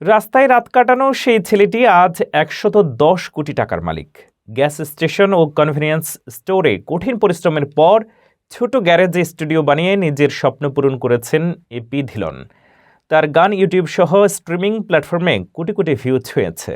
রাস্তায় রাত কাটানো সেই ছেলেটি আজ ১১০ কোটি টাকার মালিক। গ্যাস স্টেশন ও কনভেনিয়েন্স স্টোরে কঠিন পরিশ্রমের পর ছোট গ্যারেজে স্টুডিও বানিয়ে নিজের স্বপ্ন পূরণ করেছেন এপি ধিলন। তার গান ইউটিউব সহ স্ট্রিমিং প্ল্যাটফর্মে কোটি কোটি ভিউ ছুঁয়েছে।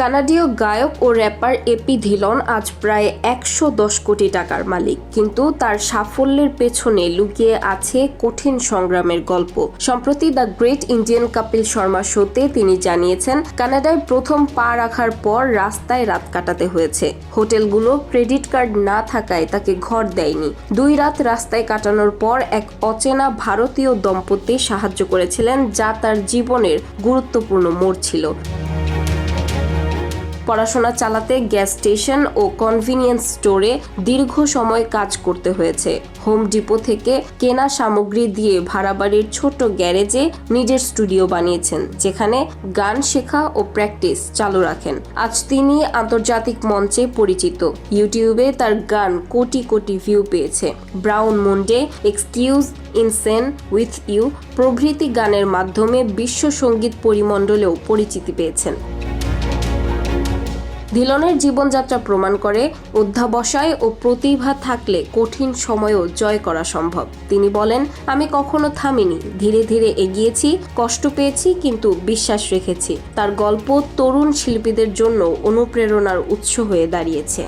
কানাডীয় গায়ক ও র্যাপার এপি ধিলন আজ প্রায় ১১০ কোটি টাকার মালিক, কিন্তু তার সাফল্যের পেছনে লুকিয়ে আছে কঠিন সংগ্রামের গল্প। সম্প্রতি the great Indian Kapil Sharma শোতে তিনি জানিয়েছেন, কানাডায় প্রথম পা রাখার পর রাস্তায় রাত কাটাতে হয়েছে। হোটেলগুলো ক্রেডিট কার্ড না থাকায় তাকে ঘর দেয়নি। ২ রাত রাস্তায় কাটানোর পর এক অচেনা ভারতীয় দম্পতি সাহায্য করেছিলেন, যা তার জীবনের গুরুত্বপূর্ণ মোড় ছিল। পড়াশোনা চালাতে গ্যাস স্টেশন ও কনভিনিয়েন্স স্টোরে দীর্ঘ সময় কাজ করতে হয়েছে। হোম ডিপো থেকে কেনা সামগ্রী দিয়ে ভাড়া বাড়ির ছোট গ্যারেজে নিজের স্টুডিও বানিয়েছেন, যেখানে গান শেখা ও প্র্যাকটিস চালু রাখেন। আজ তিনি আন্তর্জাতিক মঞ্চে পরিচিত। ইউটিউবে তার গান কোটি কোটি ভিউ পেয়েছে। Brown Munde, excuses, insane, with you প্রভৃতি গানের মাধ্যমে বিশ্ব সঙ্গীত পরিমণ্ডলেও পরিচিতি পেয়েছেন। ধিলনের জীবনযাত্রা প্রমাণ করে, অধ্যাবসায় ও প্রতিভা থাকলে কঠিন সময়ও জয় করা সম্ভব। তিনি বলেন, আমি কখনো থামিনি, ধীরে ধীরে এগিয়েছি, কষ্ট পেয়েছি, কিন্তু বিশ্বাস রেখেছি। তার গল্প তরুণ শিল্পীদের জন্য অনুপ্রেরণার উৎস হয়ে দাঁড়িয়েছে।